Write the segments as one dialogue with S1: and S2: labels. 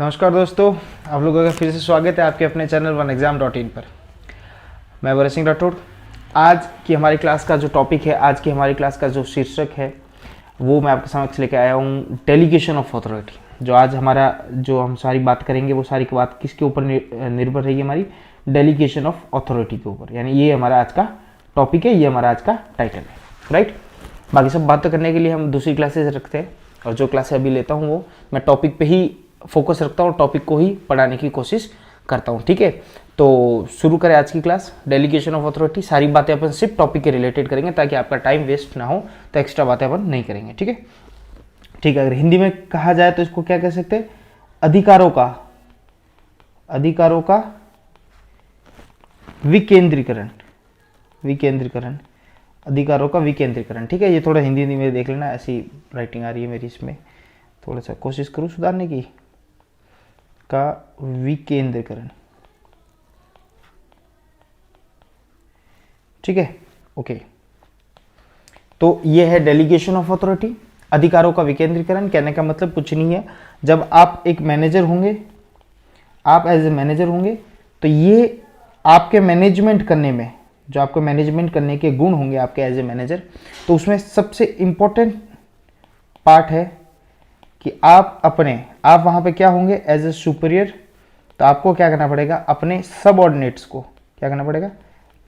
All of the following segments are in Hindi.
S1: नमस्कार दोस्तों, आप लोगों का फिर से स्वागत है आपके अपने channel one exam dot in पर। मैं वरुण सिंह राठौड़। आज की हमारी क्लास का जो टॉपिक है, आज की हमारी क्लास का जो शीर्षक है वो मैं आपके समक्ष लेके आया हूँ, डेलीगेशन ऑफ अथॉरिटी। जो आज हम सारी बात करेंगे वो सारी बात किसके ऊपर निर्भर रहेगी, हमारी डेलीगेशन ऑफ अथॉरिटी के ऊपर। यानी ये हमारा आज का टॉपिक है, ये हमारा आज का टाइटल है, राइट। बाकी सब बातें करने के लिए हम दूसरी क्लासेज रखते हैं और जो क्लासें अभी लेता हूँ वो मैं टॉपिक पे ही फोकस रखता हूँ, टॉपिक को ही पढ़ाने की कोशिश करता हूँ, ठीक है। तो शुरू करें आज की क्लास, डेलीगेशन ऑफ अथॉरिटी। सारी बातें अपन सिर्फ टॉपिक के रिलेटेड करेंगे ताकि आपका टाइम वेस्ट ना हो, तो एक्स्ट्रा बातें अपन नहीं करेंगे, ठीक है। ठीक है, अगर हिंदी में कहा जाए तो इसको क्या कह सकते हैं, अधिकारों का विकेंद्रीकरण, अधिकारों का विकेंद्रीकरण, ठीक है। ये थोड़ा हिंदी में देख लेना, ऐसी राइटिंग आ रही है मेरी, इसमें थोड़ा सा कोशिश करूँ सुधारने की, का विकेंद्रीकरण, ठीक है, ओके। तो ये है डेलीगेशन ऑफ अथॉरिटी, अधिकारों का विकेंद्रीकरण। कहने का मतलब कुछ नहीं है, जब आप एक मैनेजर होंगे, आप एज ए मैनेजर होंगे, तो ये आपके मैनेजमेंट करने में, जो आपको मैनेजमेंट करने के गुण होंगे आपके एज ए मैनेजर, तो उसमें सबसे इंपॉर्टेंट पार्ट है कि आप वहाँ पे क्या होंगे, एज ए सुपीरियर। तो आपको क्या करना पड़ेगा, अपने सबऑर्डिनेट्स को क्या करना पड़ेगा,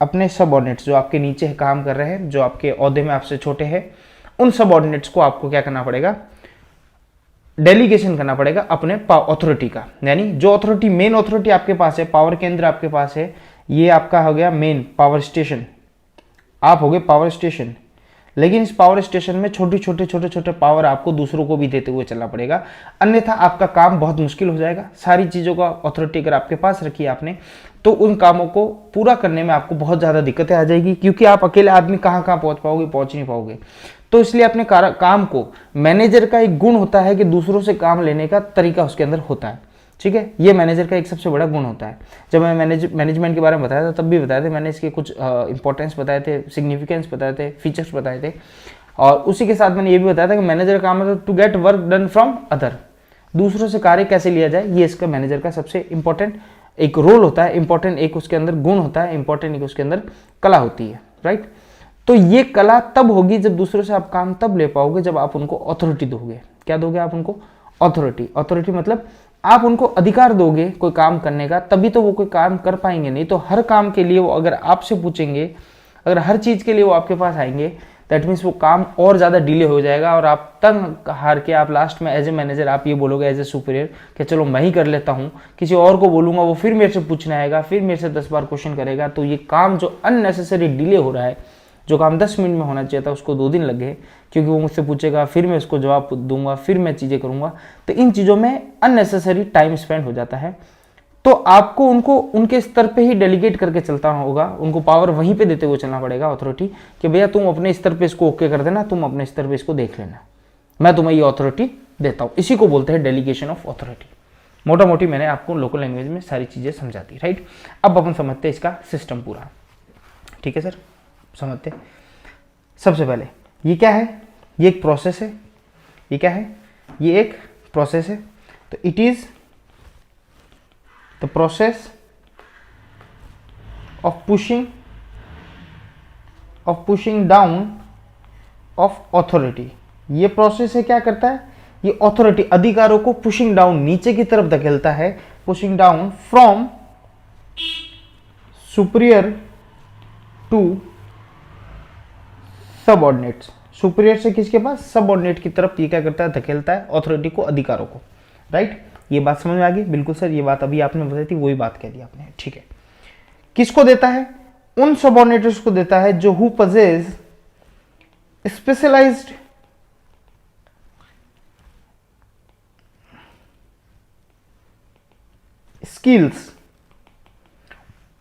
S1: अपने सबऑर्डिनेट्स जो आपके नीचे काम कर रहे हैं, जो आपके ओहदे में आपसे छोटे हैं, उन सबऑर्डिनेट्स को आपको क्या करना पड़ेगा, डेलीगेशन करना पड़ेगा अपने अथॉरिटी का। यानी जो अथॉरिटी, मेन अथॉरिटी आपके पास है, पावर केंद्र आपके पास है, ये आपका हो गया मेन पावर स्टेशन, आप हो गए पावर स्टेशन। लेकिन इस पावर स्टेशन में छोटे पावर आपको दूसरों को भी देते हुए चलना पड़ेगा, अन्यथा आपका काम बहुत मुश्किल हो जाएगा। सारी चीज़ों का अथॉरिटी अगर आपके पास रखी है आपने, तो उन कामों को पूरा करने में आपको बहुत ज़्यादा दिक्कतें आ जाएगी, क्योंकि आप अकेले आदमी कहाँ पहुँच पाओगे, पहुँच नहीं पाओगे। तो इसलिए अपने काम को, मैनेजर का एक गुण होता है कि दूसरों से काम लेने का तरीका उसके अंदर होता है, ठीक है। ये मैनेजर का एक सबसे बड़ा गुण होता है। जब मैं मैनेजमेंट के बारे में बताया था तब भी बताया था मैंने, इसके कुछ इंपॉर्टेंस बताए थे, सिग्निफिकेंस बताए थे, फीचर्स बताए थे, और उसी के साथ मैंने ये भी बताया था कि मैनेजर का काम है to get work done from other, दूसरों से कार्य कैसे लिया जाए, ये इसका मैनेजर का सबसे इंपॉर्टेंट एक रोल होता है, इंपॉर्टेंट एक उसके अंदर गुण होता है, इंपॉर्टेंट एक उसके अंदर कला होती है, राइट। तो ये कला तब होगी जब दूसरों से आप काम तब ले पाओगे जब आप उनको अथॉरिटी दोगे। क्या दोगे आप उनको, अथॉरिटी मतलब आप उनको अधिकार दोगे कोई काम करने का, तभी तो वो कोई काम कर पाएंगे। नहीं तो हर काम के लिए वो अगर आपसे पूछेंगे, अगर हर चीज़ के लिए वो आपके पास आएंगे, दैट मीन्स वो काम और ज़्यादा डिले हो जाएगा और आप तंग हार के आप लास्ट में एज ए मैनेजर आप ये बोलोगे एज ए सुपीरियर कि चलो मैं ही कर लेता हूँ, किसी और को बोलूँगा वो फिर मेरे से पूछने आएगा, फिर मेरे से 10 बार क्वेश्चन करेगा। तो ये काम जो अननेसेसरी डिले हो रहा है, जो काम 10 मिनट में होना चाहिए था उसको 2 दिन लग गए, क्योंकि वो मुझसे पूछेगा, फिर मैं उसको जवाब दूंगा, फिर मैं चीज़ें करूंगा। तो इन चीज़ों में अननेसेसरी टाइम स्पेंड हो जाता है। तो आपको उनको उनके स्तर पे ही डेलीगेट करके चलता होगा, उनको पावर वहीं पे देते हुए चलना पड़ेगा अथॉरिटी, कि भैया तुम अपने स्तर पे इसको ओके कर देना, तुम अपने स्तर पे इसको देख लेना, मैं तुम्हें ये अथॉरिटी देता हूँ। इसी को बोलते हैं डेलीगेशन ऑफ अथॉरिटी। मोटा मोटी मैंने आपको लोकल लैंग्वेज में सारी चीज़ें समझा दी, राइट। अब अपन समझते हैं इसका सिस्टम पूरा, ठीक है सर, समझते। सबसे पहले ये क्या है, ये एक प्रोसेस है। ये क्या है, ये एक प्रोसेस है। तो it is the process of pushing down of authority. ये प्रोसेस है, क्या करता है, ये अथॉरिटी, अधिकारों को पुशिंग डाउन, नीचे की तरफ धकेलता है, pushing down from superior to subordinates. Superior से किसके पास, सबऑर्डिनेट की तरफ ये क्या करता है, धकेलता है अथॉरिटी को, अधिकारों को, राइट। ये बात समझ में आ गई, बिल्कुल सर, ये बात अभी आपने बताई थी, वही बात कह दी आपने, ठीक है। किसको देता है, उन सबऑर्डिनेट्स को देता है जो हु पजेस स्पेशलाइज्ड स्किल्स,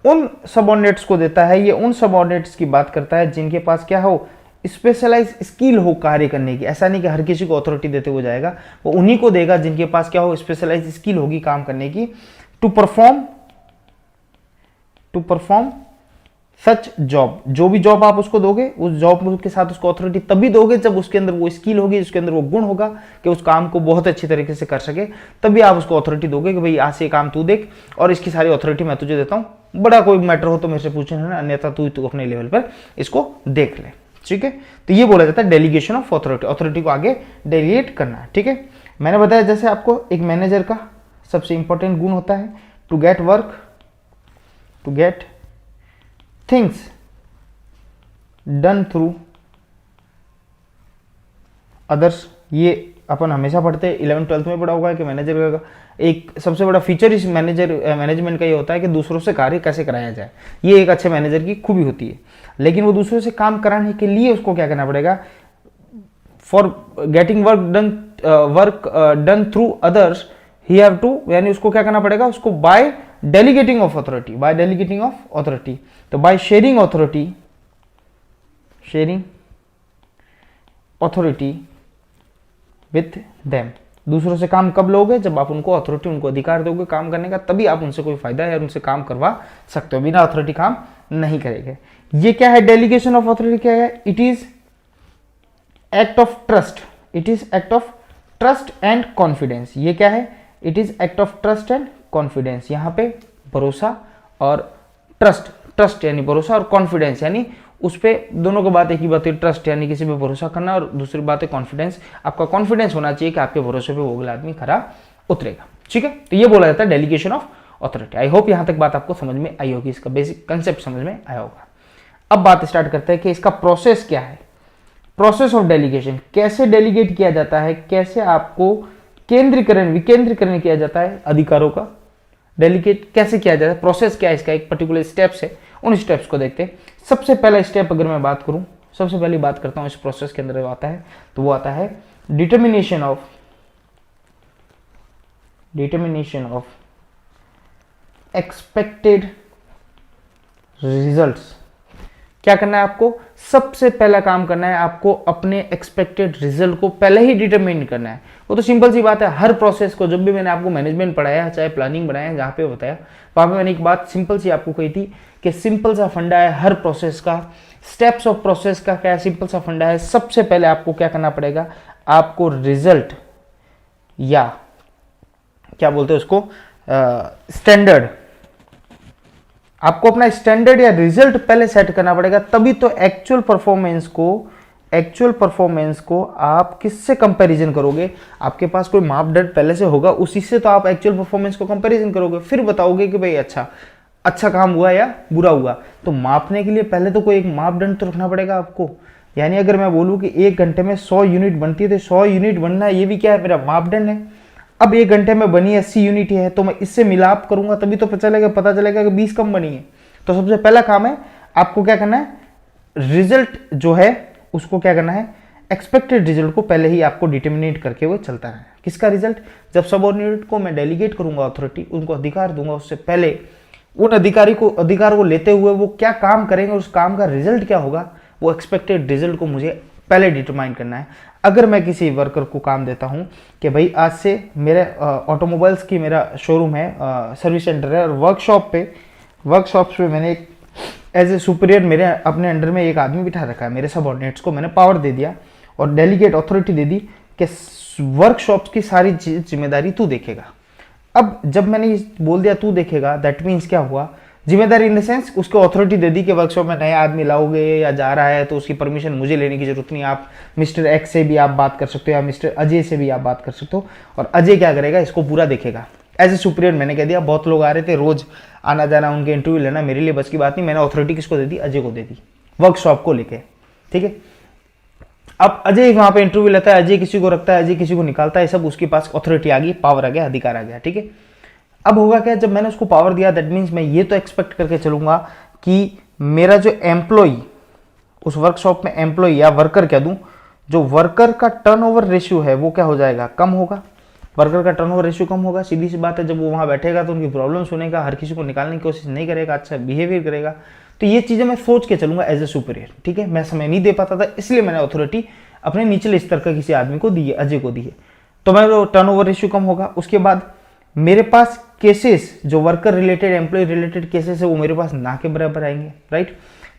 S1: उन सबऑर्डिनेट्स को देता है। ये उन सबऑर्डिनेट्स की बात करता है जिनके पास क्या हो, स्पेशलाइज स्किल हो कार्य करने की। ऐसा नहीं कि हर किसी को अथॉरिटी देते हुए जाएगा, वो उन्हीं को देगा जिनके पास क्या हो, स्पेशलाइज स्किल होगी काम करने की, टू परफॉर्म सच जॉब, जो भी जॉब आप उसको दोगे उस जॉब के साथ उसको अथॉरिटी तभी दोगे जब उसके अंदर वो स्किल होगी, उसके अंदर वो गुण होगा कि उस काम को बहुत अच्छी तरीके से कर सके, तभी आप उसको अथॉरिटी दोगे कि भाई आज से ये काम तू देख और इसकी सारी अथॉरिटी मैं तुझे देता हूँ। बड़ा कोई मैटर हो तो मेरे से पूछना, अन्यथा तू अपने लेवल पर इसको देख ले। ठीक है, तो ये बोला जाता है डेलीगेशन ऑफ अथॉरिटी, अथॉरिटी को आगे डेलीगेट करना। ठीक है, मैंने बताया जैसे आपको एक मैनेजर का सबसे इंपॉर्टेंट गुण होता है to get work, to get things done through others. ये अपन हमेशा पढ़ते हैं, 11th-12th में पढ़ा होगा कि मैनेजर का एक सबसे बड़ा फीचर इस मैनेजमेंट का ये होता है कि दूसरों से कार्य कैसे कराया जाए। ये एक अच्छे मैनेजर की खूबी होती है, लेकिन वो दूसरों से काम कराने के लिए उसको क्या करना पड़ेगा, for getting work done through others he have to, यानी उसको क्या करना पड़ेगा, उसको by delegating of authority, by delegating of authority. तो by sharing authority, sharing authority with them. दूसरों से काम कब लोगे, जब आप उनको अथॉरिटी, उनको अधिकार दोगे काम करने का, तभी आप उनसे कोई फायदा है और उनसे काम करवा सकते हो, बिना अथॉरिटी काम नहीं करेंगे। ये क्या है डेलीगेशन ऑफ अथॉरिटी, क्या है, it is act of trust, it is act of trust and confidence. ये क्या है, it is act of trust and confidence. यहाँ पे भरोसा और ट्रस्ट, ट्रस्ट यानी भरोसा और कॉन्फिडेंस यानी उस पर दोनों की बात एक ही बात है, ट्रस्ट यानी किसी पे भरोसा करना, और दूसरी बात है कॉन्फिडेंस, आपका कॉन्फिडेंस होना चाहिए कि आपके भरोसे पे वो अगला आदमी खरा उतरेगा। ठीक है, तो ये बोला जाता है delegation of authority. I hope यहां तक बात आपको समझ में आई होगी, इसका बेसिक कंसेप्ट समझ में आया होगा। अब बात स्टार्ट करते हैं कि इसका प्रोसेस क्या है, प्रोसेस ऑफ डेलीगेशन, कैसे डेलीगेट किया जाता है, कैसे आपको केंद्रीकरण विकेंद्रीकरण किया जाता है अधिकारों का, डेलीगेट कैसे किया जाता है, प्रोसेस क्या है इसका, एक पर्टिकुलर स्टेप्स है, उन स्टेप्स को देखते हैं। सबसे पहला स्टेप अगर मैं बात करूं, सबसे पहली बात करता हूं इस प्रोसेस के अंदर आता है, तो वो आता है डिटर्मिनेशन ऑफ एक्सपेक्टेड रिजल्ट्स। क्या करना है आपको, सबसे पहला काम करना है आपको अपने एक्सपेक्टेड रिजल्ट को पहले ही डिटरमाइन करना है। वो तो सिंपल सी बात है, हर प्रोसेस को, जब भी मैंने आपको मैनेजमेंट पढ़ाया चाहे प्लानिंग बनाया, जहाँ पे बताया वहाँ पे मैंने एक बात सिंपल सी आपको कही थी कि सिंपल सा फंडा है हर प्रोसेस का, स्टेप्स ऑफ प्रोसेस का क्या सिंपल सा फंडा है। सबसे पहले आपको क्या करना पड़ेगा, आपको रिजल्ट या क्या बोलते हैं उसको, स्टैंडर्ड, आपको अपना स्टैंडर्ड या रिजल्ट पहले सेट करना पड़ेगा, तभी तो एक्चुअल परफॉर्मेंस को आप किससे कंपैरिजन करोगे, आपके पास कोई मापदंड पहले से होगा, उसी से तो आप एक्चुअल परफॉर्मेंस को कंपैरिजन करोगे, फिर बताओगे कि भाई अच्छा काम हुआ या बुरा हुआ। तो मापने के लिए पहले तो कोई एक मापदंड तो रखना पड़ेगा आपको। यानी अगर मैं बोलूं कि 1 घंटे में 100 यूनिट बनती है, तो 100 यूनिट बनना ये भी क्या है, मेरा मापदंड है। अब 1 घंटे में बनी 80 यूनिट है, तो मैं इससे मिलाप करूंगा तभी तो पता चलेगा कि 20 कम बनी है। तो सबसे पहला काम है आपको क्या करना है, रिजल्ट जो है उसको क्या करना है, एक्सपेक्टेड रिजल्ट को पहले ही आपको डिटर्मिनेट करके वो चलता है। किसका रिजल्ट, जब सबऑर्डिनेट को मैं डेलीगेट करूंगा अथॉरिटी, उनको अधिकार दूंगा, उससे पहले उन अधिकार को लेते हुए वो क्या काम करेंगे, उस काम का रिजल्ट क्या होगा, वो एक्सपेक्टेड रिजल्ट को मुझे पहले डिटरमाइन करना है। अगर मैं किसी वर्कर को काम देता हूं कि भाई आज से मेरे ऑटोमोबाइल्स की मेरा शोरूम है, सर्विस सेंटर है, और वर्कशॉप्स पे मैंने एक एज ए सुपीरियर मेरे अपने अंडर में एक आदमी बिठा रखा है, मेरे सबऑर्डिनेट्स को मैंने पावर दे दिया और डेलीगेट अथॉरिटी दे दी कि वर्कशॉप्स की सारी जिम्मेदारी तू देखेगा। अब जब मैंने बोल दिया तू देखेगा, दैट मीन्स क्या हुआ, जिम्मेदारी इन द सेंस उसको अथॉरिटी दे दी कि वर्कशॉप में नया आदमी लाओगे या जा रहा है तो उसकी परमिशन मुझे लेने की जरूरत नहीं, आप मिस्टर एक्स से भी आप बात कर सकते हो या मिस्टर अजय से भी आप बात कर सकते हो, और अजय क्या करेगा, इसको पूरा देखेगा। एज ए सुपीरियर मैंने कह दिया, बहुत लोग आ रहे थे रोज आना जाना, उनके इंटरव्यू लेना मेरे लिए बस की बात नहीं, मैंने अथॉरिटी किसको दे दी, अजय को दे दी, वर्कशॉप को लेके। ठीक है, अब अजय वहां पे इंटरव्यू लेता है, अजय किसी को रखता है, अजय किसी को निकालता है, सब उसके पास अथॉरिटी आ गई, पावर आ गया, अधिकार आ गया। ठीक है, अब होगा क्या, जब मैंने उसको पावर दिया, दैट मीन्स मैं ये तो एक्सपेक्ट करके चलूंगा कि मेरा जो एम्प्लॉय उस वर्कशॉप में, एम्प्लॉय या वर्कर क्या दूं, जो वर्कर का टर्नओवर रेशियो है वो क्या हो जाएगा, कम होगा। वर्कर का टर्नओवर रेशियो कम होगा, सीधी सी बात है, जब वो वहां बैठेगा तो उनकी प्रॉब्लम सुनेगा, हर किसी को निकालने की कोशिश नहीं करेगा, अच्छा बिहेवियर करेगा। तो ये चीजें मैं सोच के चलूंगा एज ए सुपीरियर। ठीक है, मैं समय नहीं दे पाता था, इसलिए मैंने अथॉरिटी अपने निचले स्तर का किसी आदमी को दी है, अजय को दी है, तो मैं टर्नओवर रेशियो कम होगा। उसके बाद मेरे पास केसेस, जो worker related employee related cases है, वो मेरे पास ना के बराबर आएंगे, राइट।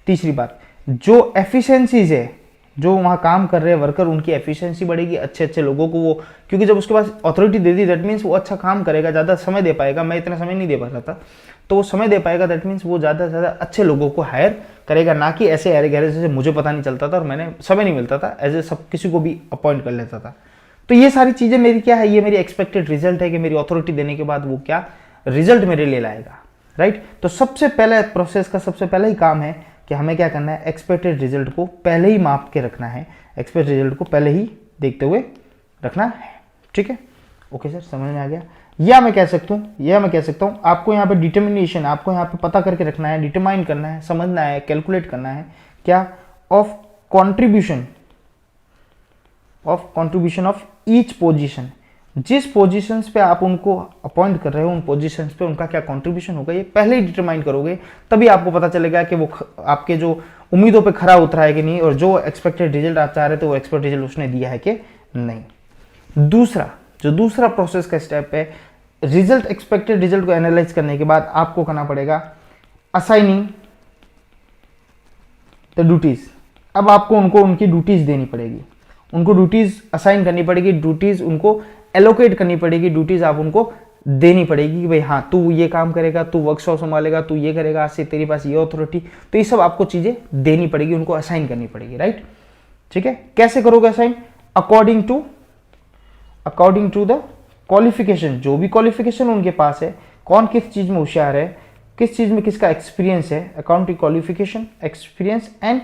S1: तीसरी बात, जो एफिशिएंसीज है, जो वहाँ काम कर रहे हैं वर्कर, उनकी एफिशिएंसी बढ़ेगी, अच्छे अच्छे लोगों को वो, क्योंकि जब उसके पास अथॉरिटी दे दी, दैट मीन्स वो अच्छा काम करेगा, ज़्यादा समय दे पाएगा। मैं इतना समय नहीं दे पा रहा था, तो वो समय दे पाएगा, दैट मीन्स वो ज़्यादा से ज़्यादा अच्छे लोगों को हायर करेगा, ना कि ऐसे हायर करेगा जैसे मुझे पता नहीं चलता था और मैंने समय नहीं मिलता था, एज ए सब किसी को भी अपॉइंट कर लेता था। तो ये सारी चीज़ें मेरी क्या है, ये मेरी एक्सपेक्टेड रिजल्ट है कि मेरी अथॉरिटी देने के बाद वो क्या रिजल्ट मेरे लिए लाएगा, राइट। तो सबसे पहले प्रोसेस का सबसे पहला ही काम है कि हमें क्या करना है, एक्सपेक्टेड रिजल्ट को पहले ही माप के रखना है, एक्सपेक्टेड रिजल्ट को पहले ही देखते हुए रखना है, ठीक है। ओके सर, समझ में आ गया। या मैं कह सकता हूँ आपको यहाँ पे डिटर्मिनेशन, आपको यहाँ पे पता करके रखना है, डिटरमाइन करना है, समझना है, कैलकुलेट करना है क्या, of contribution of each position. जिस पोजीशंस पे आप उनको अपॉइंट कर रहे हो, उन पोजीशंस पे उनका क्या कंट्रीब्यूशन होगा, ये पहले ही डिटरमाइन करोगे, तभी आपको पता चलेगा कि वो आपके जो उम्मीदों पे खरा उतरा है कि नहीं, और जो एक्सपेक्टेड रिजल्ट आप चाह रहे थे वो एक्सपेक्टेड रिजल्ट उसने दिया है कि नहीं। दूसरा प्रोसेस का स्टेप है, रिजल्ट, एक्सपेक्टेड रिजल्ट को एनालाइज करने के बाद आपको करना पड़ेगा असाइनिंग द ड्यूटीज। अब आपको उनको उनकी ड्यूटीज देनी पड़ेगी, उनको ड्यूटीज असाइन करनी पड़ेगी, ड्यूटीज उनको एलोकेट करनी पड़ेगी, ड्यूटीज आप उनको देनी पड़ेगी कि भाई हाँ तू ये काम करेगा, तू वर्कशॉप संभालेगा, तू ये करेगा, आज से तेरे पास ये अथॉरिटी, तो ये सब आपको चीजें देनी पड़ेगी, उनको असाइन करनी पड़ेगी, राइट। ठीक है, कैसे करोगे assign, according to the qualification, जो भी क्वालिफिकेशन उनके पास है, कौन किस चीज में होशियार है, किस चीज में किसका एक्सपीरियंस है, according to qualification, experience and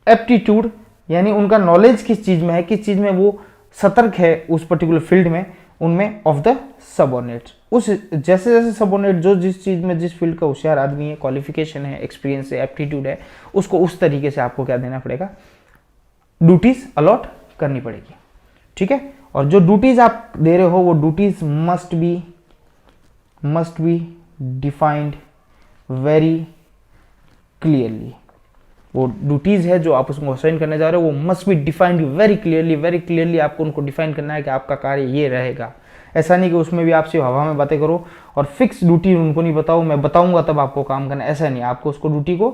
S1: aptitude, यानी उनका नॉलेज किस चीज में है, किस चीज में वो सतर्क है उस पर्टिकुलर फील्ड में, उनमें ऑफ द सबऑर्डिनेट्स। उस जैसे जैसे सबऑर्डिनेट जो जिस चीज में, जिस फील्ड का होशियार आदमी है, क्वालिफिकेशन है, एक्सपीरियंस है, एप्टीट्यूड है, उसको उस तरीके से आपको क्या देना पड़ेगा, ड्यूटीज अलॉट करनी पड़ेगी। ठीक है, और जो ड्यूटीज आप दे रहे हो वो duties must be defined very clearly. वो ड्यूटीज है जो आप उसको असाइन करने जा रहे हो, वो must be defined very clearly आपको उनको डिफाइन करना है कि आपका कार्य ये रहेगा। ऐसा नहीं कि उसमें भी आप सिर्फ हवा में बातें करो और फिक्स ड्यूटी उनको नहीं बताओ, मैं बताऊंगा तब आपको काम करना है, ऐसा नहीं। आपको उसको ड्यूटी को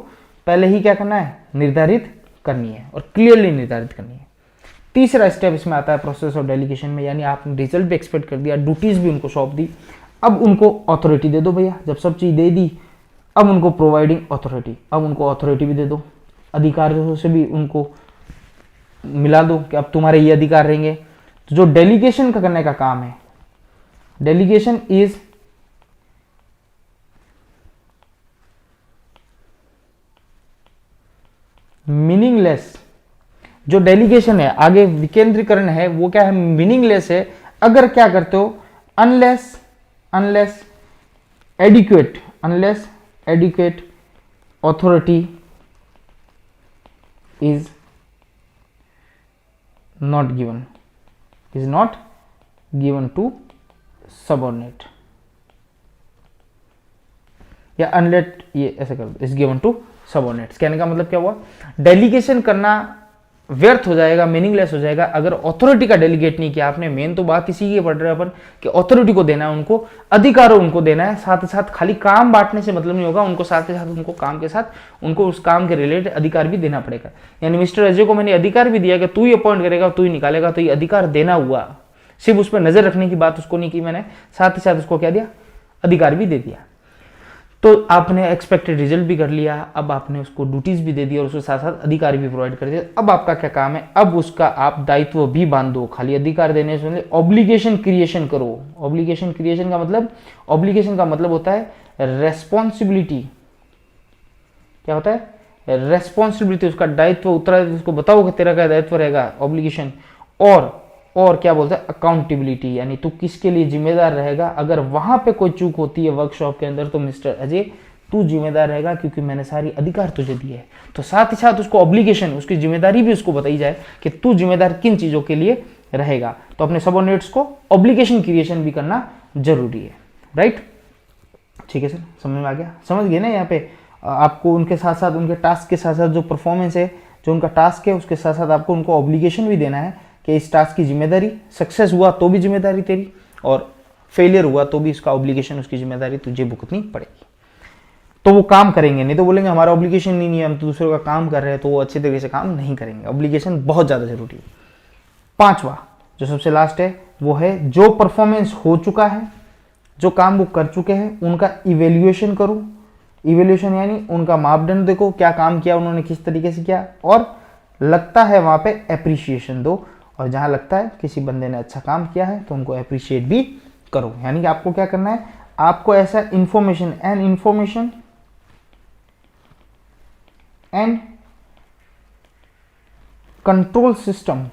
S1: पहले ही क्या करना है, निर्धारित करनी है और क्लियरली निर्धारित करनी है। तीसरा स्टेप इसमें आता है प्रोसेस ऑफ डेलीगेशन में, यानी आपने रिजल्ट भी एक्सपेक्ट कर दिया, ड्यूटीज भी उनको सौंप दी, अब उनको अथॉरिटी दे दो भैया। जब सब चीज दे दी, अब उनको प्रोवाइडिंग अथॉरिटी, अब उनको अथॉरिटी भी दे दो, अधिकारियों से भी उनको मिला दो कि अब तुम्हारे ये अधिकार रहेंगे। तो जो डेलीगेशन का करने का काम है, डेलीगेशन इज मीनिंगलेस। जो डेलीगेशन है, आगे विकेंद्रीकरण है, वो क्या है, मीनिंगलेस है अगर क्या करते हो, unless adequate authority is not given to subordinate, या अनलेट, ये ऐसे कर दो, is given to subordinates। कहने का मतलब क्या हुआ, डेलीगेशन करना व्यर्थ हो जाएगा, मीनिंगलेस हो जाएगा अगर अथॉरिटी का डेलीगेट नहीं किया आपने। मेन तो बात इसी की पढ़ रहे हैं अपन कि अथॉरिटी को देना है, उनको अधिकार उनको देना है, साथ ही साथ खाली काम बांटने से मतलब नहीं होगा, उनको साथ ही साथ उनको काम के साथ उनको उस काम के रिलेटेड अधिकार भी देना पड़ेगा। यानी मिस्टर अजय को मैंने अधिकार भी दिया कि तू ही अपॉइंट करेगा, तू ही निकालेगा, तो ये अधिकार देना हुआ, सिर्फ उस पर नजर रखने की बात उसको नहीं की मैंने, साथ ही साथ उसको क्या दिया, अधिकार भी दे दिया। तो आपने एक्सपेक्टेड रिजल्ट भी कर लिया, अब आपने उसको ड्यूटीज भी दे दी और उसके साथ साथ अधिकार भी प्रोवाइड कर दिया। अब आपका क्या काम है, अब उसका आप दायित्व भी बांध दो, खाली अधिकार देने से पहले ऑब्लिगेशन क्रिएशन करो। ऑब्लिगेशन क्रिएशन का मतलब, ऑब्लिगेशन का मतलब होता है रेस्पॉन्सिबिलिटी। क्या होता है, रेस्पॉन्सिबिलिटी, उसका दायित्व, उत्तरदायित्व, उसको बताओ कि तेरा क्या दायित्व रहेगा, ऑब्लिगेशन। और क्या बोलता है, अकाउंटेबिलिटी, यानी तू किसके लिए जिम्मेदार रहेगा। अगर वहां पे कोई चूक होती है वर्कशॉप के अंदर, तो मिस्टर अजय तू जिम्मेदार रहेगा, क्योंकि मैंने सारी अधिकार तुझे दिए है। तो साथ ही साथ उसको ऑब्लिगेशन, उसकी जिम्मेदारी भी उसको बताई जाए कि तू जिम्मेदार किन चीजों के लिए रहेगा। तो अपने सबऑर्डिनेट्स को ऑब्लिगेशन क्रिएशन भी करना जरूरी है, राइट। ठीक है सर, समझ में आ गया, समझ गए ना। यहाँ पे आपको उनके साथ साथ, उनके टास्क के साथ साथ जो परफॉर्मेंस है, जो उनका टास्क है, उसके साथ साथ आपको उनको ऑब्लिगेशन भी देना है कि इस टास्क की जिम्मेदारी, सक्सेस हुआ तो भी जिम्मेदारी तेरी, और फेलियर हुआ तो भी उसका ऑब्लिगेशन, उसकी जिम्मेदारी तुझे भुगतनी पड़ेगी। तो वो काम करेंगे, नहीं तो बोलेंगे हमारा ऑब्लिगेशन नहीं है, हम तो दूसरों का काम कर रहे हैं, तो वो अच्छे तरीके से काम नहीं करेंगे। ऑब्लिगेशन बहुत ज़्यादा जरूरी है। पांचवा जो सबसे लास्ट है वो है जो परफॉर्मेंस हो चुका है, जो काम वो कर चुके हैं उनका इवेल्युएशन करो। इवेल्युएशन यानी उनका मापदंड देखो, क्या काम किया उन्होंने, किस तरीके से किया, और लगता है वहां पे एप्रिसिएशन दो। और जहां लगता है किसी बंदे ने अच्छा काम किया है तो उनको एप्रिशिएट भी करो। यानी कि आपको क्या करना है, आपको ऐसा information and control system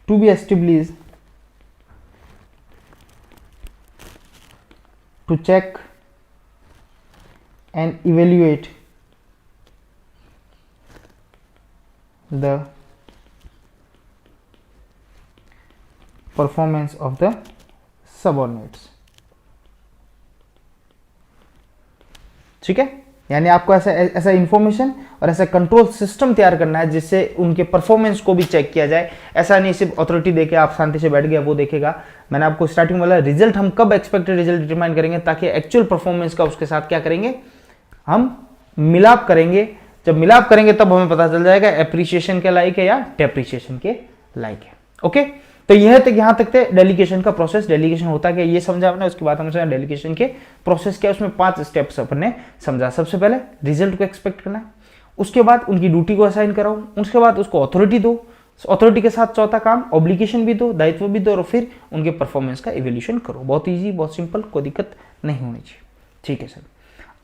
S1: to be established to check and evaluate the performance of the subordinates। ठीक है, यानी आपको ऐसा इंफॉर्मेशन और ऐसा कंट्रोल सिस्टम तैयार करना है जिससे उनके परफॉर्मेंस को भी चेक किया जाए। ऐसा नहीं सिर्फ अथॉरिटी देके आप शांति से बैठ गए वो देखेगा। मैंने आपको स्टार्टिंग में बोला रिजल्ट हम कब एक्सपेक्टेड रिजल्ट डिटरमाइन करेंगे, ताकि एक्चुअल परफॉर्मेंस का उसके साथ क्या करेंगे, हम मिलाप करेंगे। जब मिलाप करेंगे तब हमें पता चल जाएगा एप्रिसिएशन के लायक है या डेप्रिसिएशन के लायक है। ओके, तो यह तक यहां तक थे डेलीगेशन का प्रोसेस। डेलीगेशन होता क्या ये समझा आपने, उसके बाद हमने डेलीगेशन के प्रोसेस क्या, उसमें 5 स्टेप्स अपने समझा। सबसे पहले रिजल्ट को एक्सपेक्ट करना है, उसके बाद उनकी ड्यूटी को असाइन कराओ, उसके बाद उसको अथॉरिटी दो, अथॉरिटी के साथ चौथा काम ऑब्लिगेशन भी दो, दायित्व भी दो, और फिर उनके परफॉर्मेंस का इवैल्यूएशन करो। बहुत ईजी, बहुत सिंपल, कोई दिक्कत नहीं होनी चाहिए। ठीक है सर।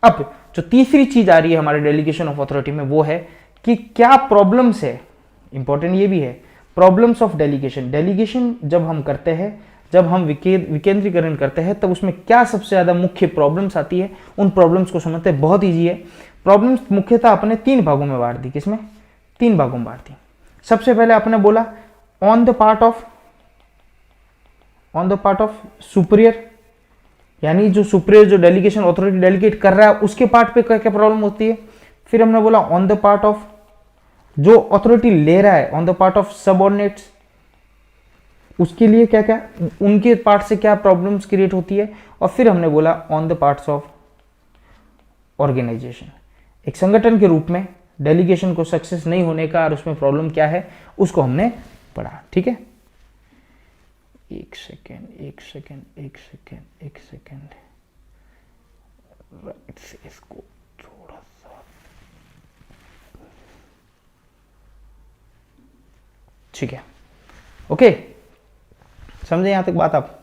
S1: अब जो तीसरी चीज आ रही है हमारे डेलीगेशन ऑफ अथॉरिटी में वो है कि क्या प्रॉब्लम्स है। इंपॉर्टेंट ये भी है, प्रॉब्लम्स ऑफ डेलीगेशन। डेलीगेशन जब हम करते हैं, जब हम विकेंद्रीकरण करते हैं, तब उसमें क्या सबसे ज्यादा मुख्य प्रॉब्लम्स आती है, उन प्रॉब्लम्स को समझते हैं। बहुत ईजी है। प्रॉब्लम्स मुख्यतः अपने 3 भागों में बांट दी। किसमें? 3 भागों में बांट दी। सबसे पहले आपने बोला on the part of superior, यानी जो सुपीरियर, जो डेलीगेशन अथॉरिटी डेलीगेट कर रहा है उसके पार्ट पे क्या क्या प्रॉब्लम होती है। फिर हमने बोला ऑन द पार्ट ऑफ जो अथॉरिटी ले रहा है, on the part of subordinates, उसके लिए क्या क्या, उनके पार्ट से क्या प्रॉब्लम्स क्रिएट होती है। और फिर हमने बोला on the parts of organisation. एक संगठन के रूप में डेलीगेशन को सक्सेस नहीं होने का और उसमें प्रॉब्लम क्या है उसको हमने पढ़ा। ठीक है, एक सेकेंड राइट से इसको थोड़ा सा, ठीक है। ओके, समझे यहां तक बात आप?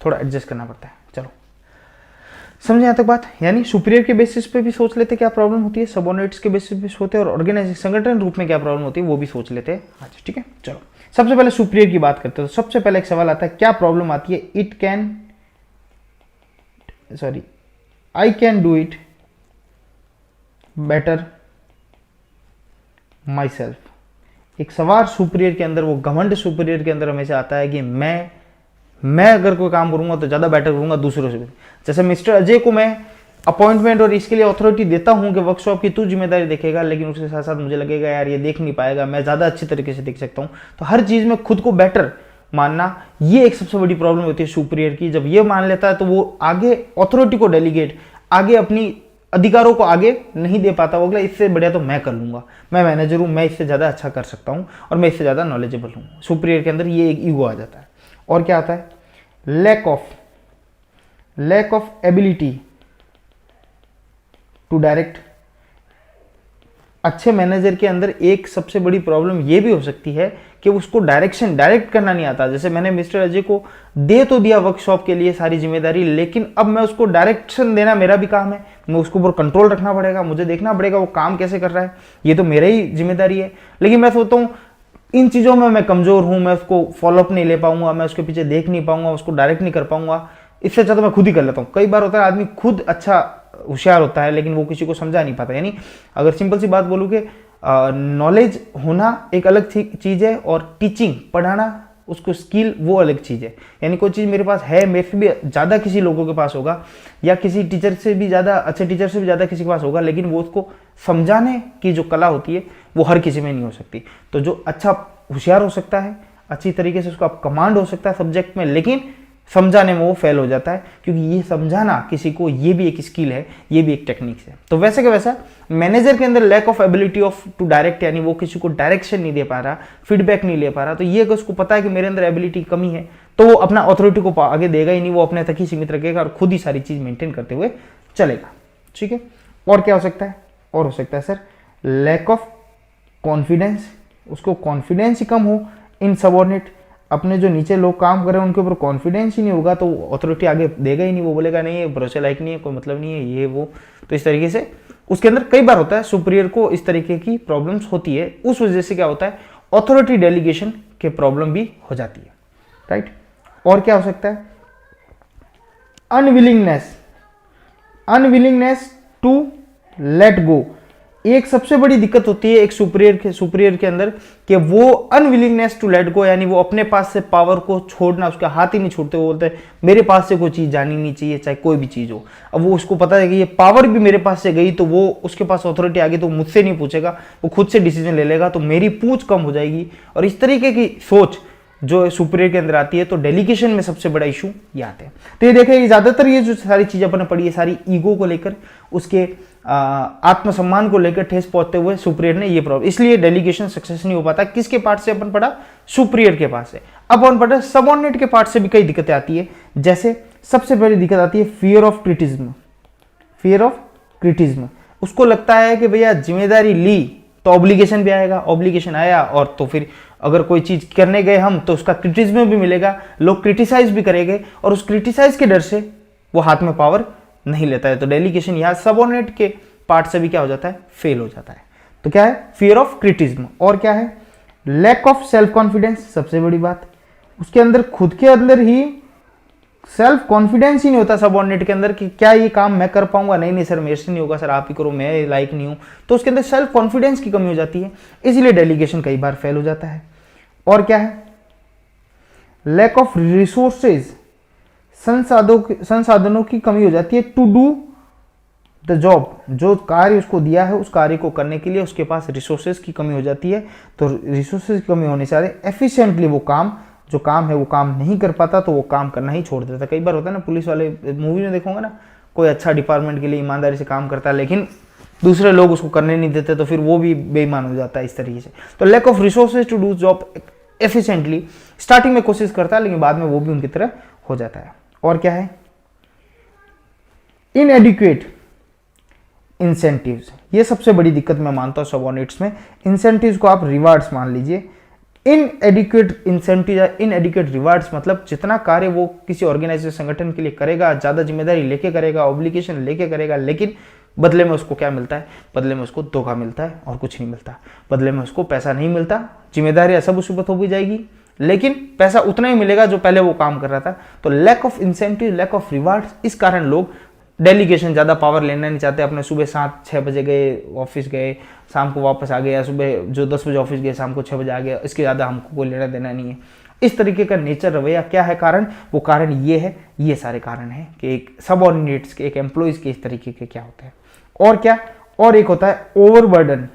S1: थोड़ा एडजस्ट करना पड़ता है, चलो समझे यहां तक बात। यानी सुपीरियर के बेसिस पे भी सोच लेते क्या प्रॉब्लम होती है, सबऑर्डिनेट्स के बेसिस पे सोचते हैं, और ऑर्गेनाइजेशन संगठन रूप में क्या प्रॉब्लम होती है वो भी सोच लेते हैं आज। ठीक है, चलो सबसे पहले सुपीरियर की बात करते हैं। तो सबसे पहले एक सवाल आता है, क्या प्रॉब्लम आती है? I can do it better my self. एक सवाल सुपीरियर के अंदर, वो घमंड सुपीरियर के अंदर हमेशा आता है कि मैं अगर कोई काम करूंगा तो ज्यादा बेटर करूंगा दूसरों से। जैसे मिस्टर अजय को मैं अपॉइंटमेंट और इसके लिए अथॉरिटी देता हूं कि वर्कशॉप की तू जिम्मेदारी देखेगा, लेकिन उसके साथ साथ मुझे लगेगा यार ये देख नहीं पाएगा, मैं ज्यादा अच्छी तरीके से देख सकता हूं। तो हर चीज में खुद को बेटर मानना, ये एक सबसे बड़ी प्रॉब्लम होती है सुपीरियर की। जब ये मान लेता है तो वो आगे अथॉरिटी को डेलीगेट, आगे अपनी अधिकारों को आगे नहीं दे पाता। वो अगला इससे बढ़िया तो मैं कर लूंगा, मैं मैनेजर हूं, मैं इससे ज्यादा अच्छा कर सकता हूं और मैं इससे ज्यादा नॉलेजेबल हूं। सुपीरियर के अंदर ये एक ईगो आ जाता है। और क्या आता है? Lack of ability to direct. अच्छे मैनेजर के अंदर एक सबसे बड़ी प्रॉब्लम ये भी हो सकती है कि उसको डायरेक्ट करना नहीं आता। जैसे मैंने मिस्टर अजय को दे तो दिया वर्कशॉप के लिए सारी जिम्मेदारी, लेकिन अब मैं उसको डायरेक्शन देना मेरा भी काम है, मैं उसको ऊपर कंट्रोल रखना पड़ेगा, मुझे देखना पड़ेगा वो काम कैसे कर रहा है, ये तो मेरा ही जिम्मेदारी है। लेकिन मैं सोचता हूँ इन चीज़ों में मैं कमज़ोर हूँ, मैं उसको फॉलोअप नहीं ले पाऊंगा, मैं उसके पीछे देख नहीं पाऊंगा, उसको डायरेक्ट नहीं कर पाऊंगा, इससे अच्छा तो मैं खुद ही कर लेता हूँ। कई बार होता है आदमी खुद अच्छा होशियार होता है लेकिन वो किसी को समझा नहीं पाता। यानी अगर सिंपल सी बात बोलूँ कि नॉलेज होना एक अलग चीज़ है और टीचिंग, पढ़ाना, उसको स्किल वो अलग चीज़ है। यानी कोई चीज़ मेरे पास है, मेरे से भी ज़्यादा किसी लोगों के पास होगा, या किसी टीचर से भी ज़्यादा, अच्छे टीचर से भी ज़्यादा किसी के पास होगा, लेकिन वो उसको समझाने की जो कला होती है वो हर किसी में नहीं हो सकती। तो जो अच्छा होशियार हो सकता है, अच्छी तरीके से उसको आप कमांड हो सकता है सब्जेक्ट में, लेकिन समझाने में वो फेल हो जाता है, क्योंकि ये समझाना किसी को ये भी एक स्किल है, ये भी एक टेक्निक है। तो वैसे का वैसा मैनेजर के अंदर lack of ability of to direct, यानी वो किसी को डायरेक्शन नहीं दे पा रहा, फीडबैक नहीं ले पा रहा, तो ये अगर उसको पता है कि मेरे अंदर एबिलिटी की कमी है, तो वो अपना अथॉरिटी को आगे देगा ही नहीं, वो अपने तक ही सीमित रखेगा और खुद ही सारी चीज मेंटेन करते हुए चलेगा। ठीक है, और क्या हो सकता है? और हो सकता है सर लैक ऑफ कॉन्फिडेंस, उसको कॉन्फिडेंस ही कम हो इन सबऑर्डिनेट, अपने जो नीचे लोग काम कर रहे हैं उनके ऊपर कॉन्फिडेंस ही नहीं होगा, तो अथॉरिटी आगे देगा ही नहीं, वो बोलेगा नहीं ये भरोसे लायक नहीं है, कोई मतलब नहीं है, ये वो। तो इस तरीके से उसके अंदर कई बार होता है सुपीरियर को इस तरीके की प्रॉब्लम्स होती है, उस वजह से क्या होता है अथॉरिटी डेलीगेशन के प्रॉब्लम भी हो जाती है। राइट, और क्या हो सकता है? Unwillingness to let go. एक सबसे बड़ी दिक्कत होती है एक सुपीरियर के अंदर कि वो अनविलिंगनेस टू लेट गो, यानी वो अपने पास से पावर को छोड़ना, उसका हाथ ही नहीं छोड़ते। वो बोलते हैं मेरे पास से कोई चीज जानी नहीं चाहिए, चाहे कोई भी चीज हो। अब वो उसको पता है कि ये पावर भी मेरे पास से गई तो वो उसके पास अथॉरिटी आ गई तो मुझसे नहीं पूछेगा, वो खुद से डिसीजन ले लेगा, तो मेरी पूछ कम हो जाएगी। और इस तरीके की सोच जो सुपीरियर के अंदर आती है, तो डेलीगेशन में सबसे बड़ा इशू ये आते हैं। तो ये देखें ज्यादातर ये जो सारी चीजें अपन ने पढ़ी है, सारी ईगो को लेकर, उसके आत्मसम्मान को लेकर ठेस पहुंचते हुए सुपीरियर ने ये प्रॉब्लम, इसलिए डेलीगेशन सक्सेस नहीं हो पाता। किसके पार्ट से अपन पढ़ा? सुपीरियर के पास से। अब अपन पढ़ा सबऑर्डिनेट के पार्ट से भी कई दिक्कतें आती है। जैसे सबसे पहली दिक्कत आती है fear of criticism. Fear of criticism, उसको लगता है कि भैया जिम्मेदारी ली तो ऑब्लिगेशन भी आएगा, ऑब्लिगेशन आया और तो फिर अगर कोई चीज करने गए हम तो उसका क्रिटिज्म भी मिलेगा, लोग क्रिटिसाइज भी करेंगे, और उस क्रिटिसाइज के डर से वो हाथ में पावर नहीं लेता है। तो डेलीगेशन यहाँ सबऑर्डिनेट के पार्ट से भी क्या हो जाता है? फेल हो जाता है। तो क्या है? Fear of criticism. और क्या है? लैक ऑफ सेल्फ कॉन्फिडेंस, सबसे बड़ी बात, उसके अंदर खुद के अंदर ही सेल्फ कॉन्फिडेंस ही नहीं होता सबऑर्डिनेट के अंदर कि क्या ये काम मैं कर पाऊंगा, नहीं सर मेरे से नहीं होगा, सर आप ही करो, मैं लायक नहीं हूं। तो उसके अंदर सेल्फ कॉन्फिडेंस की कमी हो जाती है, इसलिए डेलीगेशन कई बार फेल हो जाता है। और क्या है? लैक ऑफ रिसोर्सेज, संसाधनों की कमी हो जाती है टू डू द जॉब, जो कार्य उसको दिया है उस कार्य को करने के लिए उसके पास रिसोर्सेज की कमी हो जाती है। तो रिसोर्सेज की कमी होने से एफिशिएंटली वो काम जो काम है वो काम नहीं कर पाता, तो वो काम करना ही छोड़ देता। कई बार होता है ना, पुलिस वाले मूवी में देखोगे ना, कोई अच्छा डिपार्टमेंट के लिए ईमानदारी से काम करता है लेकिन दूसरे लोग उसको करने नहीं देते, तो फिर वो भी बेईमान हो जाता है इस तरीके से। तो lack of resources to do job efficiently, starting में कोशिश करता है लेकिन बाद में वो भी उनकी तरह हो जाता है। और क्या है? इनएडिक्वेट इंसेंटिव्स, ये सबसे बड़ी दिक्कत मैं मानता हूं सबऑर्डिनेट्स में। इंसेंटिव्स को आप रिवार्ड्स मान लीजिए। इनएडिक्वेट इंसेंटिव या इनएडिक्वेट रिवार्ड्स मतलब जितना कार्य वो किसी ऑर्गेनाइजेशन संगठन के लिए करेगा, ज्यादा जिम्मेदारी लेके करेगा, ऑब्लिगेशन लेके करेगा, लेकिन बदले में उसको क्या मिलता है? बदले में उसको धोखा मिलता है और कुछ नहीं मिलता। बदले में उसको पैसा नहीं मिलता, जिम्मेदारियां सब उस पर हो भी जाएगी, लेकिन पैसा उतना ही मिलेगा जो पहले वो काम कर रहा था। तो lack of incentive, lack of rewards, इस कारण लोग डेलीगेशन ज्यादा पावर लेना नहीं चाहते। अपने सुबह 7-6 बजे गए ऑफिस गए, शाम को वापस आ गए, या सुबह जो 10 बजे ऑफिस गए शाम को 6 बजे आ गए, इसके ज्यादा हमको कोई लेना देना नहीं है। इस तरीके का नेचर रवैया क्या है कारण? वो कारण ये है, ये सारे कारण है कि एक सबऑर्डिनेट्स के, एक एम्प्लॉइज के इस तरीके के क्या होते हैं। और क्या? और एक होता है ओवरबर्डन,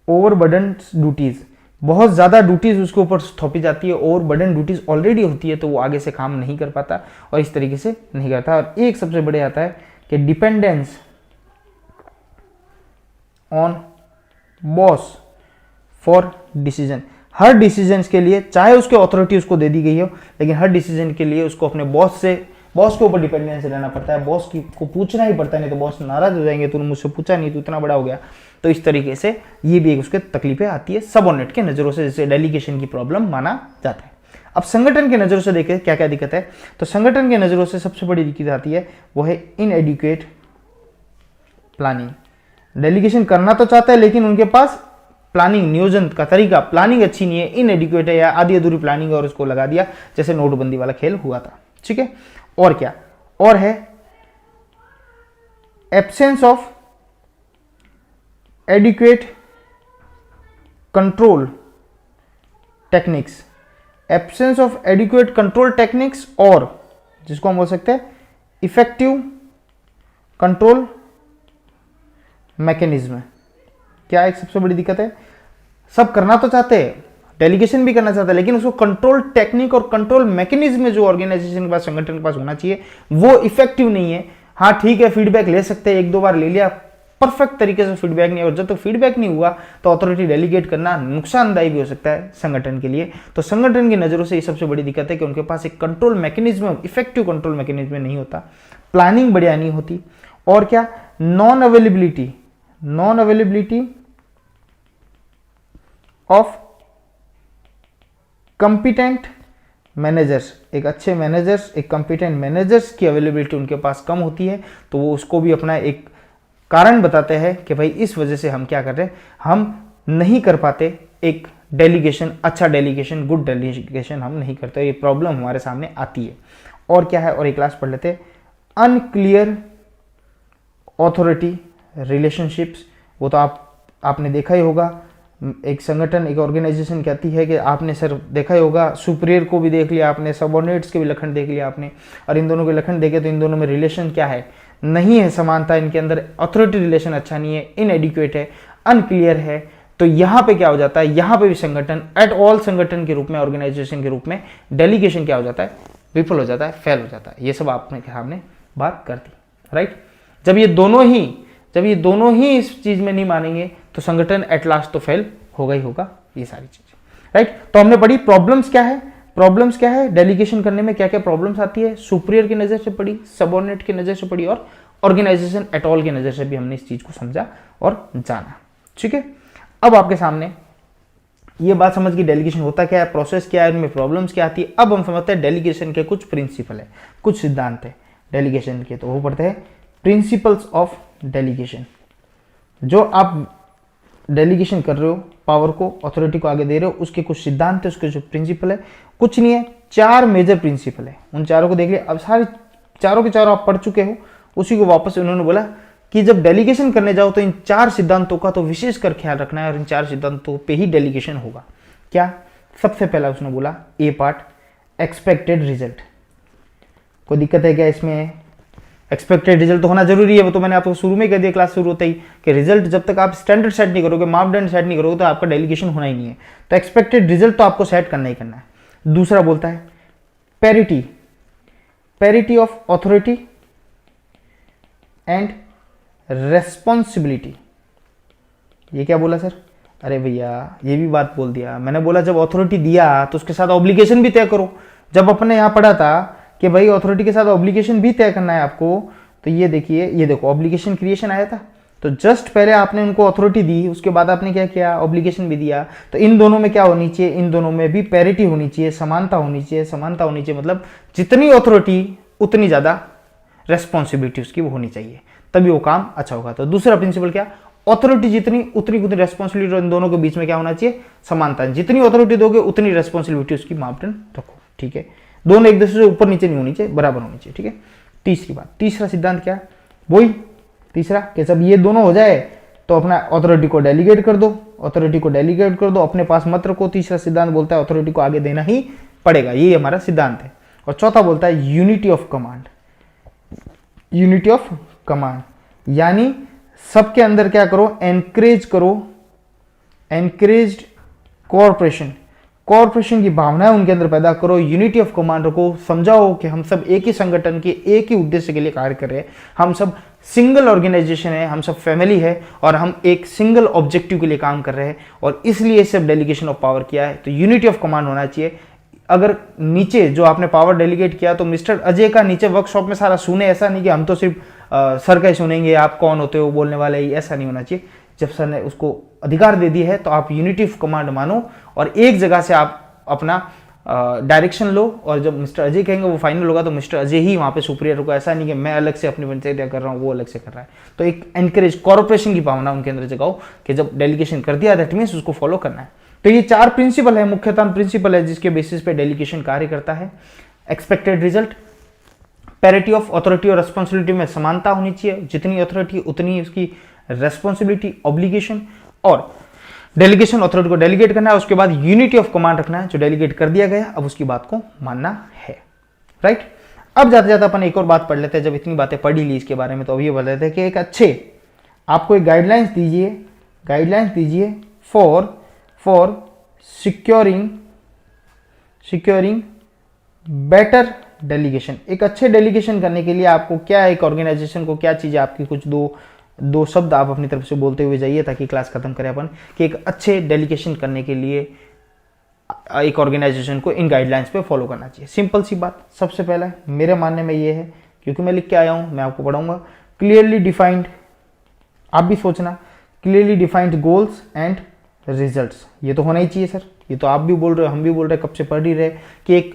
S1: ओवरबर्डन ड्यूटीज, बहुत ज्यादा ड्यूटीज उसके ऊपर थोपी जाती है। ओवरबर्डन ड्यूटीज ऑलरेडी होती है तो वो आगे से काम नहीं कर पाता और इस तरीके से नहीं करता। और एक सबसे बड़े आता है कि dependence on boss for decision. Her decision के लिए, चाहे उसके अथॉरिटी उसको दे दी गई हो, लेकिन हर डिसीजन के लिए उसको अपने बॉस के ऊपर डिपेंडेंस रहना पड़ता है। बॉस को पूछना ही पड़ता है, नहीं तो बॉस नाराज हो जाएंगे, तूने मुझसे पूछा नहीं, तू इतना बड़ा हो गया। तो इस तरीके से ये भी एक उसके तकलीफें आती है सबऑर्डिनेट के नजरों से, जिसे डेलीगेशन की प्रॉब्लम माना जाता है। अब संगठन के नजरों से देखें क्या क्या दिक्कत है। तो संगठन के नजरों से सबसे बड़ी दिक्कत आती है वो है इनएडिक्वेट प्लानिंग। डेलीगेशन करना तो चाहता है लेकिन उनके पास प्लानिंग, नियोजन का तरीका, प्लानिंग अच्छी नहीं है, इनएडिक्वेट है या आधी अधूरी प्लानिंग और उसको लगा दिया, जैसे नोटबंदी वाला खेल हुआ था। ठीक है, और क्या? और है absence of adequate control techniques, absence of adequate control techniques, और जिसको हम बोल सकते हैं इफेक्टिव कंट्रोल मैकेनिज्म। क्या एक सबसे बड़ी दिक्कत है, सब करना तो चाहते हैं, डेलीगेशन भी करना चाहता है, लेकिन उसको कंट्रोल टेक्निक और कंट्रोल मैकेनिज्म जो ऑर्गेनाइजेशन के पास, संगठन के पास होना चाहिए, वो इफेक्टिव नहीं है। हाँ ठीक है, फीडबैक ले सकते हैं, एक दो बार ले लिया, परफेक्ट तरीके से फीडबैक नहीं, और जब तक फीडबैक नहीं हुआ तो अथॉरिटी डेलीगेट करना नुकसानदायी भी हो सकता है संगठन के लिए। तो संगठन की नज़रों से ये सबसे बड़ी दिक्कत है कि उनके पास एक control mechanism, effective control mechanism नहीं होता, प्लानिंग बढ़िया नहीं होती, और क्या, non availability of competent managers, एक अच्छे मैनेजर्स, एक कंपिटेंट मैनेजर्स की अवेलेबिलिटी उनके पास कम होती है। तो वो उसको भी अपना एक कारण बताते हैं कि भाई इस वजह से हम क्या कर रहे हैं, हम नहीं कर पाते एक डेलीगेशन, अच्छा डेलीगेशन, गुड डेलीगेशन हम नहीं करते, ये प्रॉब्लम हमारे सामने आती है। और क्या है, और एक क्लास पढ़ लेते हैं, अनक्लियर ऑथोरिटी रिलेशनशिप्स। वो तो आपने देखा ही होगा, एक संगठन, एक ऑर्गेनाइजेशन कहती है कि आपने सर देखा ही होगा, सुपीरियर को भी देख लिया आपने, सबऑर्डिनेट्स के भी लक्षण देख लिया आपने, और इन दोनों के लक्षण देखे तो इन दोनों में रिलेशन क्या है, नहीं है समानता, इनके अंदर अथॉरिटी रिलेशन अच्छा नहीं है, इनएडिक्वेट है, अनक्लियर है। तो यहाँ पे क्या हो जाता है, यहाँ पे भी संगठन एट ऑल संगठन के रूप में, ऑर्गेनाइजेशन के रूप में डेलीगेशन क्या हो जाता है, विफल हो जाता है, फेल हो जाता है। ये सब आपने सामने बात कर दी, राइट। जब ये दोनों ही इस चीज में नहीं मानेंगे तो संगठन एट लास्ट तो फेल होगा ही होगा, ये सारी चीजें, राइट। तो हमने पढ़ी प्रॉब्लम्स क्या है, डेलीगेशन करने में क्या क्या प्रॉब्लम्स आती है, सुपीरियर की नजर से पढ़ी, सबऑर्डिनेट की नजर से पढ़ी, और ऑर्गेनाइजेशन एट ऑल की नजर से भी हमने इस चीज को समझा और जाना, ठीक है। अब आपके सामने ये बात समझ गई डेलीगेशन होता क्या है, प्रोसेस क्या है, उनमें प्रॉब्लम्स क्या आती है। अब हम समझते हैं डेलीगेशन के कुछ प्रिंसिपल है, कुछ सिद्धांत है डेलीगेशन के। तो वो पढ़ते हैं प्रिंसिपल्स ऑफ डेलीगेशन। जो आप डेलीगेशन कर रहे हो, पावर को, अथॉरिटी को आगे दे रहे हो, उसके कुछ सिद्धांत है, उसके जो प्रिंसिपल है, कुछ नहीं है, 4 मेजर प्रिंसिपल है। उन चारों को देख लिया, अब सारे चारों के चारों आप पढ़ चुके हो, उसी को वापस उन्होंने बोला कि जब डेलीगेशन करने जाओ तो इन 4 सिद्धांतों का तो विशेष कर ख्याल रखना है, और इन 4 सिद्धांतों पे ही डेलीगेशन होगा। क्या, सबसे पहला उसने बोला ए पार्ट, एक्सपेक्टेड रिजल्ट। कोई दिक्कत है क्या इसमें? एक्सपेक्टेड रिजल्ट तो होना जरूरी है, वो तो मैंने आपको शुरू में कह दिया क्लास शुरू होते ही कि रिजल्ट जब तक आप स्टैंडर्ड सेट नहीं करोगे, मापदंड सेट नहीं करोगे, तो आपका डेलीगेशन होना ही नहीं है। तो एक्सपेक्टेड रिजल्ट तो आपको सेट करना ही करना है। दूसरा बोलता है parity of authority and responsibility. ये क्या बोला सर? अरे भैया ये भी बात बोल दिया मैंने, बोला जब अथॉरिटी दिया तो उसके साथ ऑब्लिगेशन भी तय करो। जब अपने यहाँ पढ़ा था कि भाई अथॉरिटी के साथ ऑब्लिगेशन भी तय करना है आपको, तो ये देखिए, ये देखो ऑब्लिगेशन क्रिएशन आया था, तो जस्ट पहले आपने उनको अथॉरिटी दी, उसके बाद आपने क्या किया, ऑब्लिगेशन भी दिया। तो इन दोनों में क्या होनी चाहिए, इन दोनों में भी पैरिटी होनी चाहिए, समानता होनी चाहिए। समानता होनी चाहिए मतलब जितनी अथॉरिटी उतनी ज्यादा रेस्पॉन्सिबिलिटी उसकी वो होनी चाहिए, तभी वो काम अच्छा होगा। तो दूसरा प्रिंसिपल क्या, अथॉरिटी जितनी उतनी उतनी रेस्पॉन्सिबिलिटी, इन दोनों के बीच में क्या होना चाहिए, समानता। जितनी अथॉरिटी दोगे उतनी रेस्पॉन्सिबिलिटी उसकी मापदंड रखो, ठीक है। दोनों एक दूसरे से ऊपर नीचे नहीं होनी चाहिए, बराबर होनी चाहिए, ठीक है। तीसरी बात, तीसरा सिद्धांत क्या, वही तीसरा कि जब ये दोनों हो जाए तो अपना अथॉरिटी को डेलीगेट कर दो, अथॉरिटी को डेलीगेट कर दो, अपने पास मत रखो। तीसरा सिद्धांत बोलता है अथॉरिटी को आगे देना ही पड़ेगा, ये हमारा सिद्धांत है। और चौथा बोलता है unity of command. Unity of command यानी सबके अंदर क्या करो, एनकरेज करो, एनकरेज्ड कोऑपरेशन की भावना उनके अंदर पैदा करो, यूनिटी ऑफ कमांड रखो, समझाओ कि हम सब एक ही संगठन के एक ही उद्देश्य के लिए कार्य कर रहे हैं, हम सब सिंगल ऑर्गेनाइजेशन है, हम सब फैमिली है, और हम एक सिंगल ऑब्जेक्टिव के लिए काम कर रहे हैं, और इसलिए सब डेलीगेशन ऑफ पावर किया है। तो यूनिटी ऑफ कमांड होना चाहिए। अगर नीचे जो आपने पावर डेलीगेट किया तो मिस्टर अजय का नीचे वर्कशॉप में सारा सुने, ऐसा नहीं कि हम तो सिर्फ सर का ही सुनेंगे, आप कौन होते हो बोलने वाले, ऐसा नहीं होना चाहिए। जब सर ने उसको अधिकार दे दिया है तो आप यूनिटी ऑफ कमांड मानो, और एक जगह से आप अपना डायरेक्शन लो, और जब मिस्टर अजय कहेंगे वो फाइनल होगा तो मिस्टर अजय ही वहाँ पे सुपीरियर होगा। ऐसा नहीं कि मैं अलग से अपनी पंचायत कर रहा हूँ, वो अलग से कर रहा है। तो एक एनकरेज कॉर्पोरेशन की भावना उनके अंदर जगाओ कि जब डेलीगेशन कर दिया दैट मीन्स उसको फॉलो करना है। तो ये 4 प्रिंसिपल है, मुख्यतः प्रिंसिपल है जिसके बेसिस पे डेलीगेशन कार्य करता है। Expected result, parity of authority और रेस्पॉन्सिबिलिटी में समानता होनी चाहिए, जितनी अथॉरिटी उतनी उसकी रेस्पॉन्सिबिलिटी, ऑब्लिगेशन, और डेलीगेशन अथॉरिटी को डेलीगेट करना है। उसके बाद यूनिटी ऑफ कमांड रखना है, जो डेलीगेट कर दिया गया अब उसकी बात को मानना है, राइट। अब जाते जाते अपन एक और बात पढ़ लेते हैं। जब इतनी बातें पढ़ ली इसके बारे में तो अब ये बता लेते हैं कि एक अच्छे आपको एक गाइडलाइंस दीजिए गाइडलाइंस दीजिए फॉर सिक्योरिंग बेटर डेलीगेशन। एक अच्छे डेलीगेशन करने के लिए आपको क्या, एक ऑर्गेनाइजेशन को क्या चीज़ें आपकी, कुछ दो शब्द आप अपनी तरफ से बोलते हुए जाइए ताकि क्लास खत्म करें अपन, कि एक अच्छे डेलीगेशन करने के लिए एक ऑर्गेनाइजेशन को इन गाइडलाइंस पे फॉलो करना चाहिए। सिंपल सी बात, सबसे पहला मेरे मानने में ये है, क्योंकि मैं लिख के आया हूँ, मैं आपको पढ़ाऊंगा। क्लियरली डिफाइंड, आप भी सोचना, clearly defined goals and results, ये तो होना ही चाहिए सर। ये तो आप भी बोल रहे हो, हम भी बोल रहे हैं, कब से पढ़ ही रहे कि एक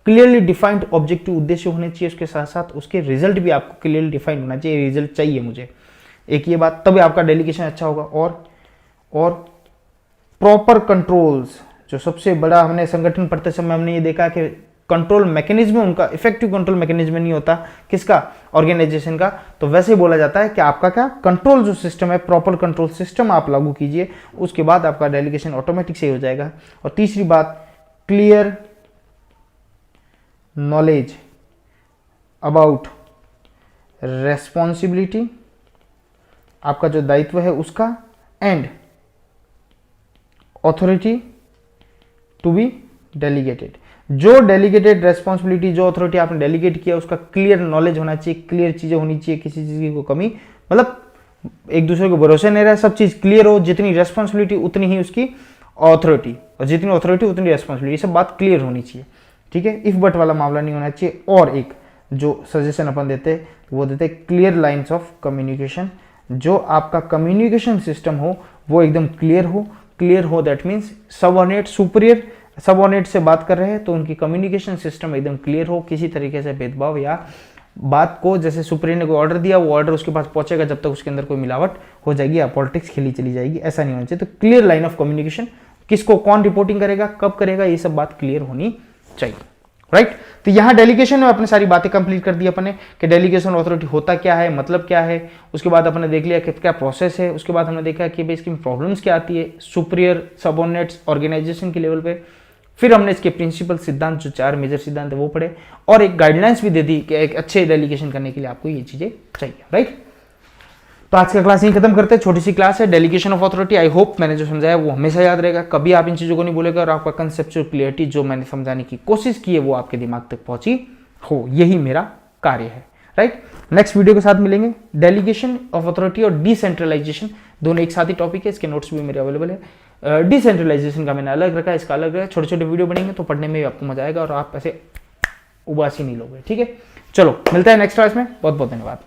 S1: क्लियरली डिफाइंड ऑब्जेक्टिव उद्देश्य होने चाहिए, उसके साथ साथ उसके रिजल्ट भी आपको क्लियरली डिफाइंड होना चाहिए, रिजल्ट चाहिए मुझे, एक ये बात, तभी आपका डेलीगेशन अच्छा होगा। और प्रॉपर कंट्रोल्स, जो सबसे बड़ा हमने संगठन पढ़ते समय हमने ये देखा कि कंट्रोल मैकेनिज्म उनका इफेक्टिव कंट्रोल मैकेनिज्म नहीं होता, किसका, ऑर्गेनाइजेशन का। तो वैसे ही बोला जाता है कि आपका क्या, कंट्रोल जो सिस्टम है, प्रॉपर कंट्रोल सिस्टम आप लागू कीजिए, उसके बाद आपका डेलीगेशन ऑटोमेटिक सही हो जाएगा। और तीसरी बात, क्लियर नॉलेज अबाउट रेस्पॉन्सिबिलिटी, आपका जो दायित्व है उसका, and authority to be delegated. जो डेलीगेटेड रेस्पॉन्सिबिलिटी, जो अथॉरिटी आपने डेलीगेट किया, उसका क्लियर नॉलेज होना चाहिए, क्लियर चीजें होनी चाहिए, किसी चीज की कमी, मतलब एक दूसरे को भरोसे नहीं रहा, सब चीज क्लियर हो, जितनी रेस्पॉन्सिबिलिटी उतनी ही उसकी अथॉरिटी, और जितनी अथॉरिटी उतनी रेस्पॉन्सिबिलिटी, ये सब बात क्लियर होनी चाहिए, ठीक है। इफ बट वाला मामला नहीं होना चाहिए। और एक जो सजेशन अपन देते हैं वो देते हैं क्लियर लाइन्स ऑफ कम्युनिकेशन, जो आपका कम्युनिकेशन सिस्टम हो वो एकदम क्लियर हो, that means subordinate superior, subordinate से बात कर रहे हैं तो उनकी कम्युनिकेशन सिस्टम एकदम क्लियर हो, किसी तरीके से भेदभाव या बात को, जैसे सुपीरियर ने कोई ऑर्डर दिया, वो ऑर्डर उसके पास पहुंचेगा जब तक उसके अंदर कोई मिलावट हो जाएगी या पॉलिटिक्स खेली चली जाएगी, ऐसा नहीं होना चाहिए। तो क्लियर लाइन ऑफ कम्युनिकेशन, किसको कौन रिपोर्टिंग करेगा, कब करेगा, ये सब बात क्लियर होनी चाहिए, राइट। तो यहाँ डेलीगेशन में अपने सारी बातें कंप्लीट कर दी अपने कि डेलीगेशन अथॉरिटी होता क्या है, मतलब क्या है। उसके बाद अपने देख लिया कि क्या प्रोसेस है। उसके बाद हमने देखा कि भाई इसकी प्रॉब्लम्स क्या आती है सुपीरियर, सबऑर्डिनेट्स, ऑर्गेनाइजेशन के लेवल पे। फिर हमने इसके प्रिंसिपल सिद्धांत, जो 4 मेजर सिद्धांत है वो पढ़े, और एक गाइडलाइंस भी दे दी कि एक अच्छे डेलीगेशन करने के लिए आपको ये चीजें चाहिए, राइट। तो आज का क्लास यहीं खत्म करते हैं, छोटी सी क्लास है, delegation of authority. I hope मैंने जो समझाया वो हमेशा याद रहेगा, कभी आप इन चीजों को नहीं भूलेगा, और आपका कंसेप्चुअल क्लियरिटी जो मैंने समझाने की कोशिश की है वो आपके दिमाग तक पहुंची हो, यही मेरा कार्य है, राइट। नेक्स्ट वीडियो के साथ मिलेंगे। डेलीगेशन ऑफ अथॉरिटी और डिसेंट्रलाइजेशन दोनों एक साथ ही टॉपिक है, इसके नोट्स भी मेरे अवेलेबल है। डिसेंट्रलाइजेशन का मैंने अलग रखा है, इसका अलग है। छोटे छोटे वीडियो बनेंगे तो पढ़ने में भी आपको मजा आएगा और आप ऐसे उबासी नहीं लोगे, ठीक है। चलो मिलता है नेक्स्ट क्लास में, बहुत बहुत धन्यवाद।